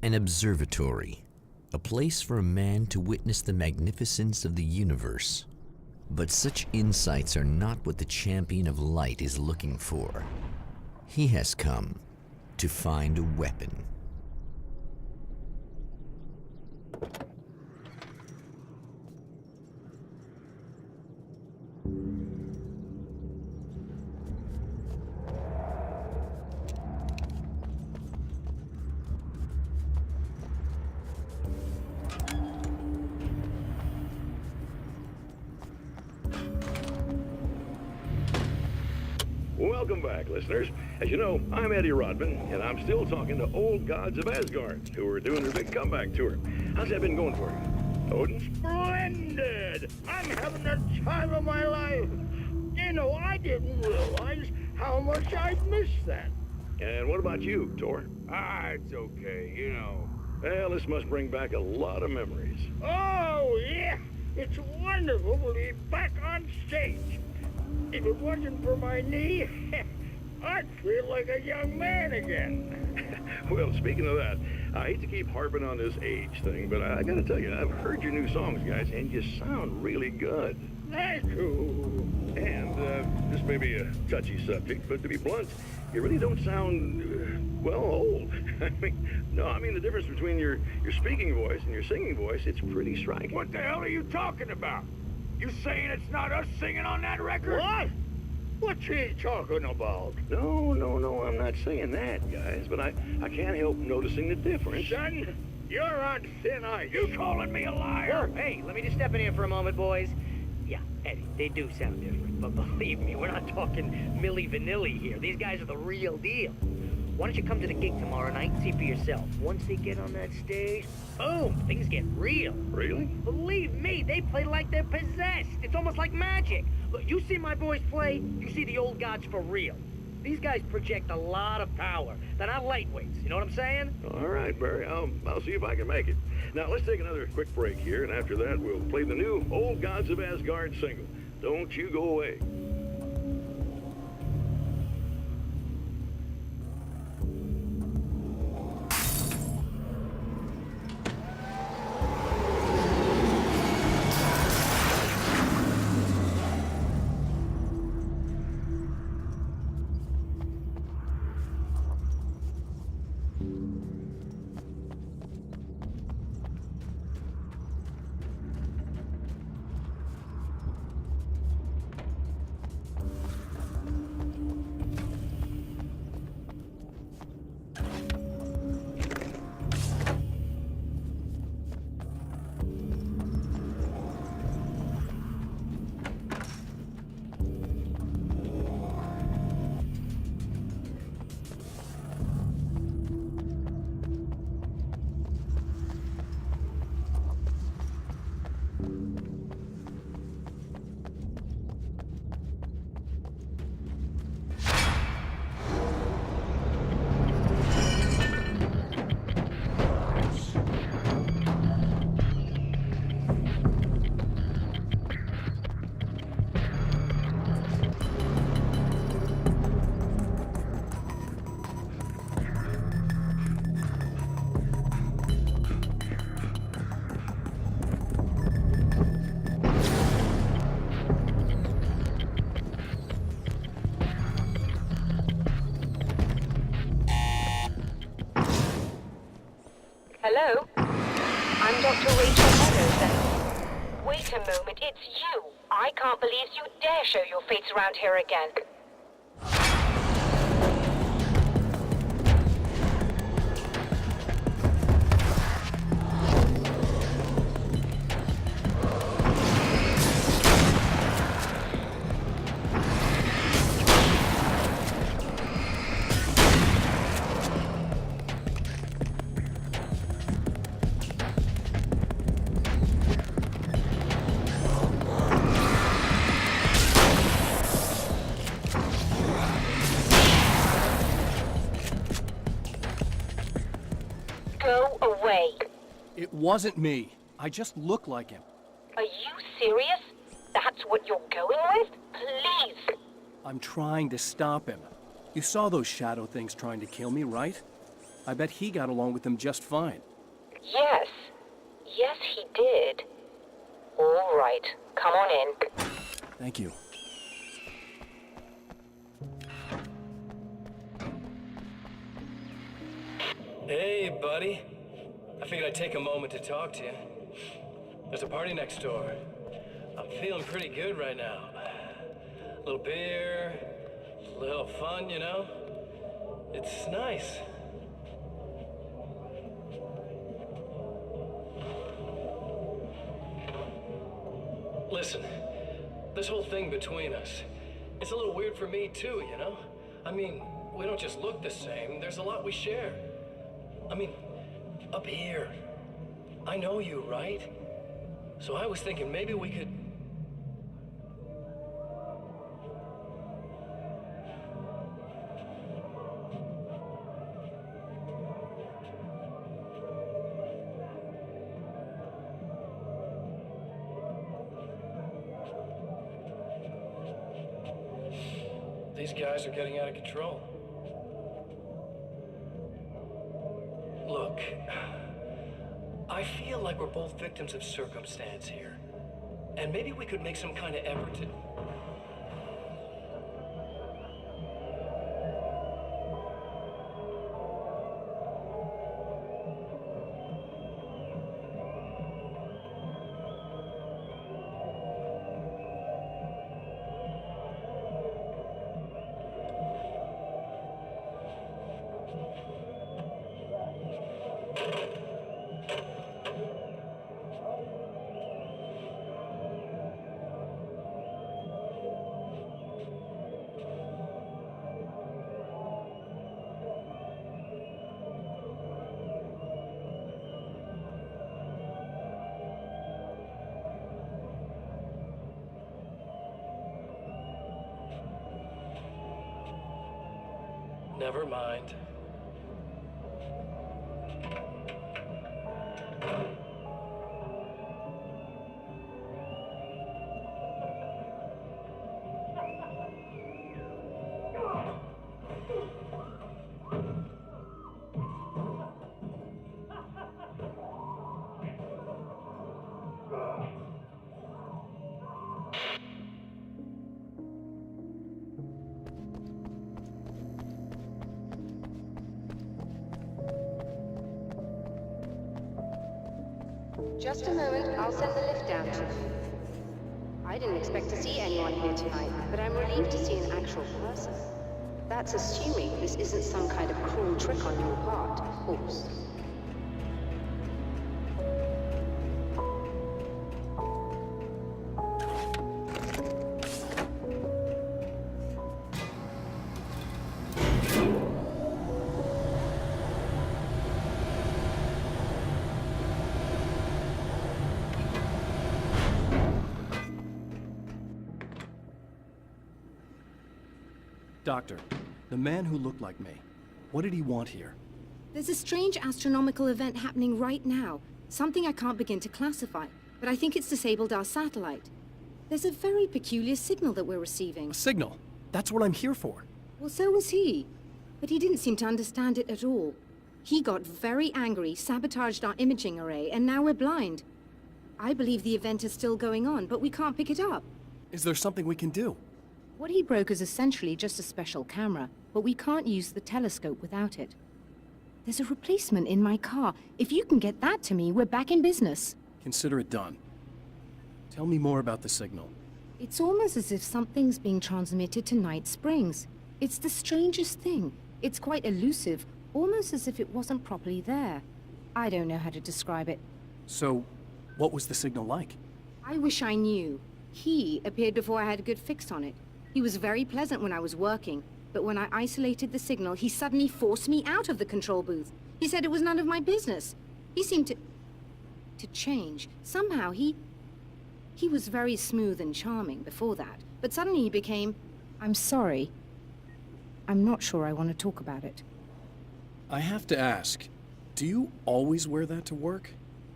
An observatory, a place for a man to witness the magnificence of the universe. But such insights are not what the champion of light is looking for. He has come to find a weapon. Welcome back, listeners. As you know, I'm Eddie Rodman, and I'm still talking to old gods of Asgard, who are doing their big comeback tour. How's that been going for you? Odin? Splendid! I'm having the time of my life. You know, I didn't realize how much I'd missed that. And what about you, Tor? It's okay, you know. Well, this must bring back a lot of memories. Oh, yeah. It's wonderful to be back on stage. If it wasn't for my knee, I'd feel like a young man again. Well, speaking of that, I hate to keep harping on this age thing, but I gotta tell you, I've heard your new songs, guys, and you sound really good. Thank you. And this may be a touchy subject, but to be blunt, you really don't sound, well, old. I mean the difference between your speaking voice and your singing voice, it's pretty striking. What the hell are you talking about? You saying it's not us singing on that record? What? What's he talking about? No, I'm not saying that, guys, but I can't help noticing the difference. Son, you're on thin ice. You calling me a liar? Hey, let me just step in here for a moment, boys. Yeah, Eddie, they do sound different, but believe me, we're not talking Milli Vanilli here. These guys are the real deal. Why don't you come to the gig tomorrow night and see for yourself? Once they get on that stage, boom, things get real. Really? Believe me, they play like they're possessed. It's almost like magic. Look, you see my boys play, you see the old gods for real. These guys project a lot of power. They're not lightweights, you know what I'm saying? All right, Barry, I'll see if I can make it. Now, let's take another quick break here, and after that, we'll play the new Old Gods of Asgard single. Don't you go away. Hello? I'm Dr. Rachel Meadows, and... Wait a moment, it's you! I can't believe you dare show your face around here again. Go away. It wasn't me. I just look like him. Are you serious? That's what you're going with? Please. I'm trying to stop him. You saw those shadow things trying to kill me, right? I bet he got along with them just fine. Yes. Yes, he did. All right. Come on in. Thank you. Hey, buddy. I figured I'd take a moment to talk to you. There's a party next door. I'm feeling pretty good right now. A little beer, a little fun, you know? It's nice. Listen, this whole thing between us, it's a little weird for me too, you know? I mean, we don't just look the same, there's a lot we share. I mean, up here, I know you, right? So I was thinking maybe we could... These guys are getting out of control. Look, I feel like we're both victims of circumstance here. And maybe we could make some kind of effort to... Never mind. Just a moment, I'll send the lift down to you. I didn't expect to see anyone here tonight, but I'm relieved to see an actual person. That's assuming this isn't some kind of cruel trick on your part, of course. Doctor, the man who looked like me, what did he want here? There's a strange astronomical event happening right now. Something I can't begin to classify, but I think it's disabled our satellite. There's a very peculiar signal that we're receiving. A signal? That's what I'm here for. Well, so was he. But he didn't seem to understand it at all. He got very angry, sabotaged our imaging array, and now we're blind. I believe the event is still going on, but we can't pick it up. Is there something we can do? What he broke is essentially just a special camera, but we can't use the telescope without it. There's a replacement in my car. If you can get that to me, we're back in business. Consider it done. Tell me more about the signal. It's almost as if something's being transmitted to Night Springs. It's the strangest thing. It's quite elusive, almost as if it wasn't properly there. I don't know how to describe it. So, what was the signal like? I wish I knew. He appeared before I had a good fix on it. He was very pleasant when I was working, but when I isolated the signal, he suddenly forced me out of the control booth. He said it was none of my business. He seemed to change. Somehow he was very smooth and charming before that, but suddenly he became, I'm sorry. I'm not sure I want to talk about it. I have to ask, do you always wear that to work?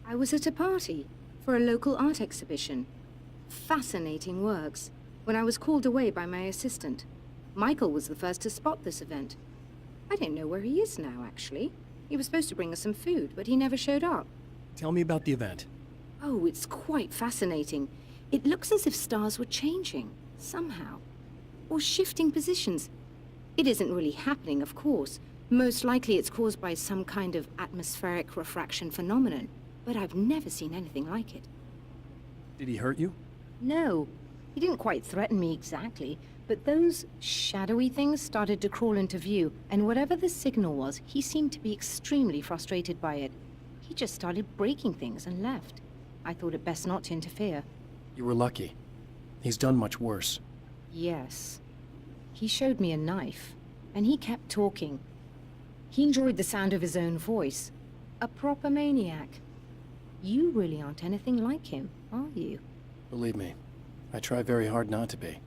I was at a party for a local art exhibition. Fascinating works. When I was called away by my assistant. Michael was the first to spot this event. I don't know where he is now, actually. He was supposed to bring us some food, but he never showed up. Tell me about the event. Oh, it's quite fascinating. It looks as if stars were changing, somehow. Or shifting positions. It isn't really happening, of course. Most likely it's caused by some kind of atmospheric refraction phenomenon. But I've never seen anything like it. Did he hurt you? No. He didn't quite threaten me exactly, but those shadowy things started to crawl into view, and whatever the signal was, he seemed to be extremely frustrated by it. He just started breaking things and left. I thought it best not to interfere. You were lucky. He's done much worse. Yes. He showed me a knife, and he kept talking. He enjoyed the sound of his own voice. A proper maniac. You really aren't anything like him, are you? Believe me, I try very hard not to be.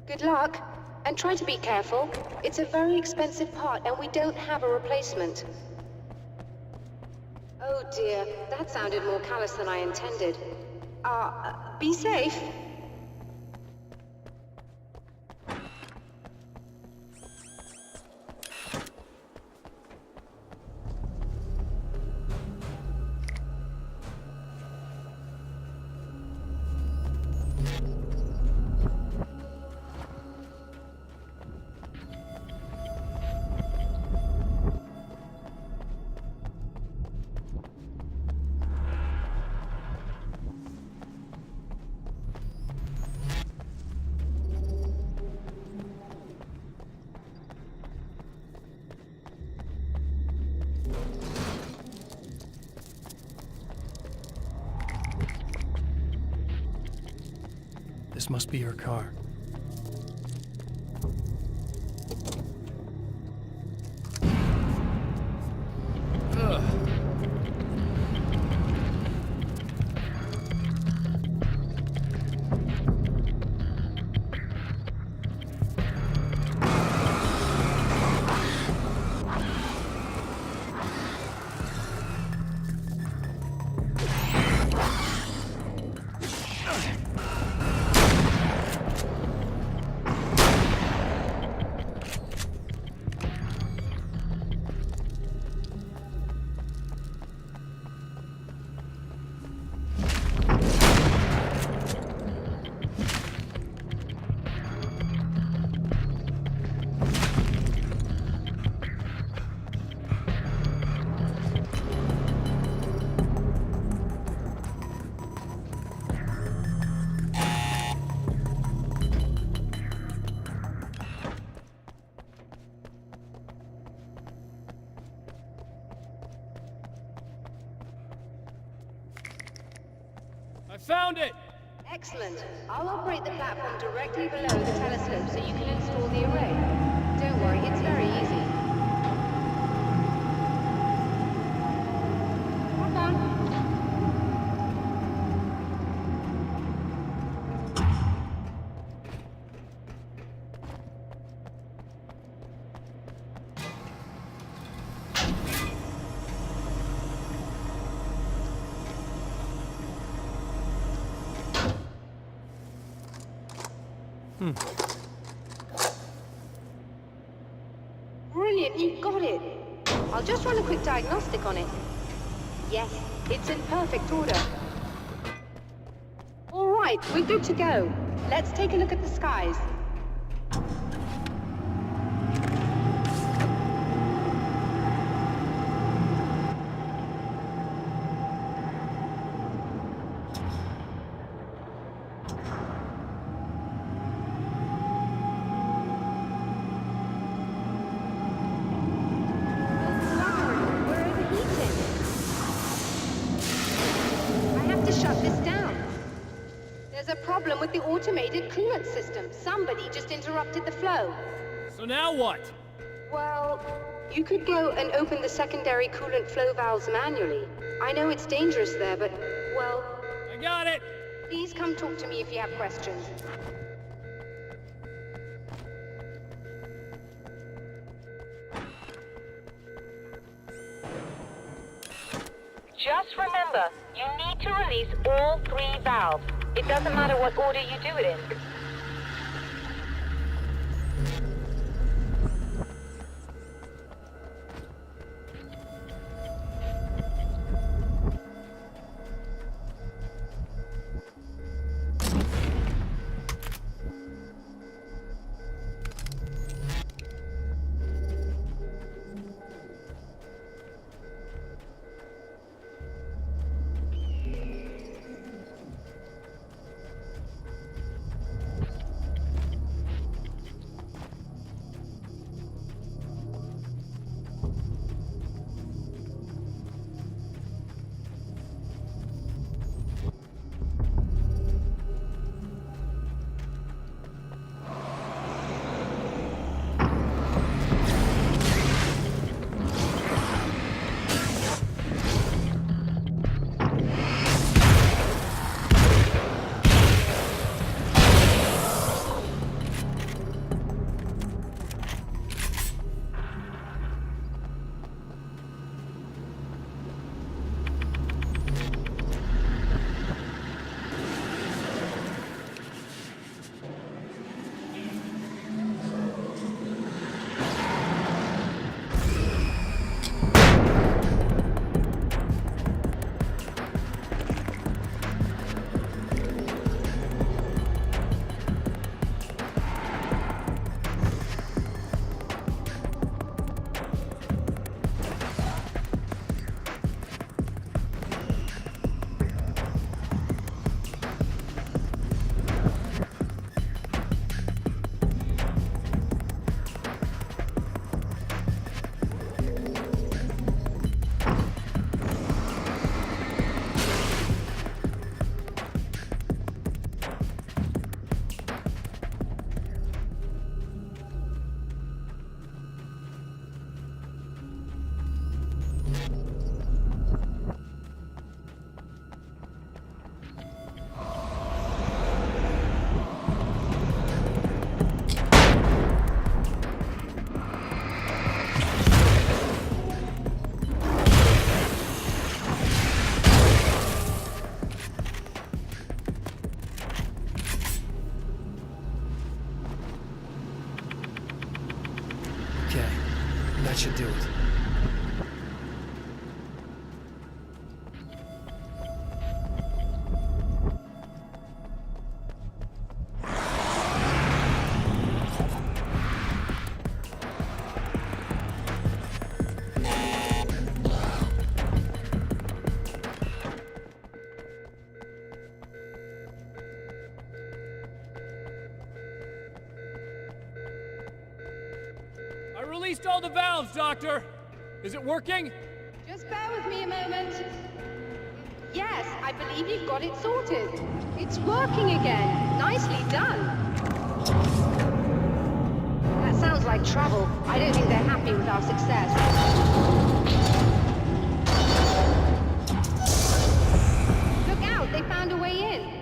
Good luck, and try to be careful. It's a very expensive part, and we don't have a replacement. Oh dear, that sounded more callous than I intended. Be safe. This must be her car. I found it! Excellent. I'll operate the platform directly below the telescope so you can install the array. Don't worry, it's very easy. Hold on. Brilliant, you got it. I'll just run a quick diagnostic on it. Yes, it's in perfect order. All right, we're good to go. Let's take a look at the skies. With the automated coolant system. Somebody just interrupted the flow. So now what? Well, you could go and open the secondary coolant flow valves manually. I know it's dangerous there, but, well... I got it! Please come talk to me if you have questions. Just remember, you need to release all 3 valves. It doesn't matter what order you do it in. That should do it. I released all the valves, Doctor! Is it working? Just bear with me a moment. Yes, I believe you've got it sorted. It's working again. Nicely done. That sounds like trouble. I don't think they're happy with our success. Look out, they found a way in.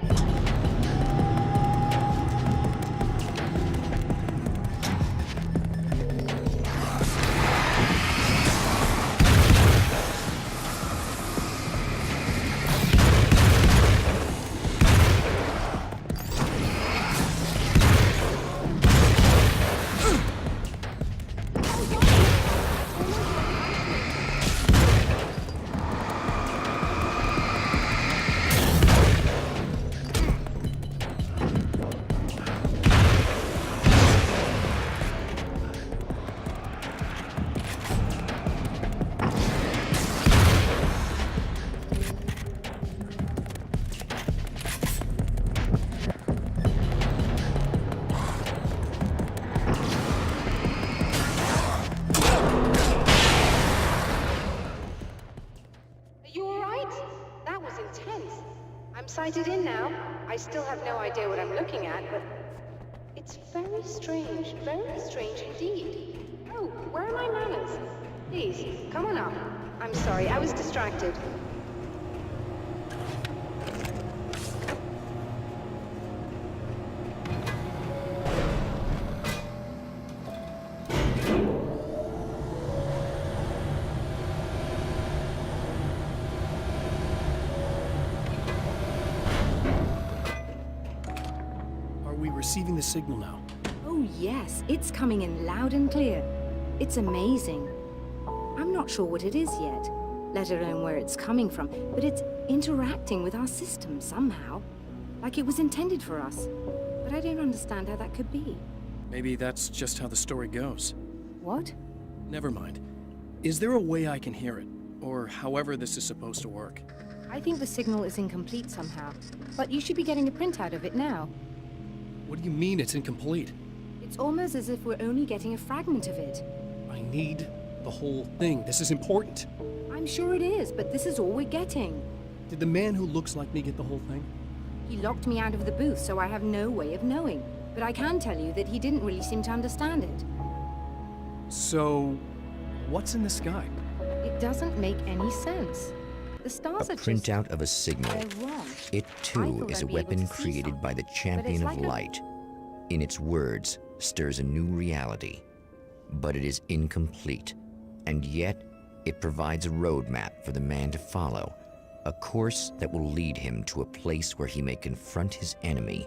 Sighted in now. I still have no idea what I'm looking at, but it's very strange indeed. Oh, where are my manners? Please, come on up. I'm sorry, I was distracted. receiving the signal now. Oh yes, it's coming in loud and clear. It's amazing. I'm not sure what it is yet, let alone where it's coming from, but it's interacting with our system somehow. Like it was intended for us. But I don't understand how that could be. Maybe that's just how the story goes. What? Never mind. Is there a way I can hear it? Or however this is supposed to work? I think the signal is incomplete somehow, but you should be getting a printout of it now. What do you mean it's incomplete? It's almost as if we're only getting a fragment of it. I need the whole thing. This is important. I'm sure it is, but this is all we're getting. Did the man who looks like me get the whole thing? He locked me out of the booth, so I have no way of knowing. But I can tell you that he didn't really seem to understand it. So, what's in the sky? It doesn't make any sense. The stars A are just... printout of a signal. They're wrong. It I too thought is I'd a be able weapon to see created by the champion of like a- light. In its words, stirs a new reality. But it is incomplete, and yet it provides a roadmap for the man to follow, a course that will lead him to a place where he may confront his enemy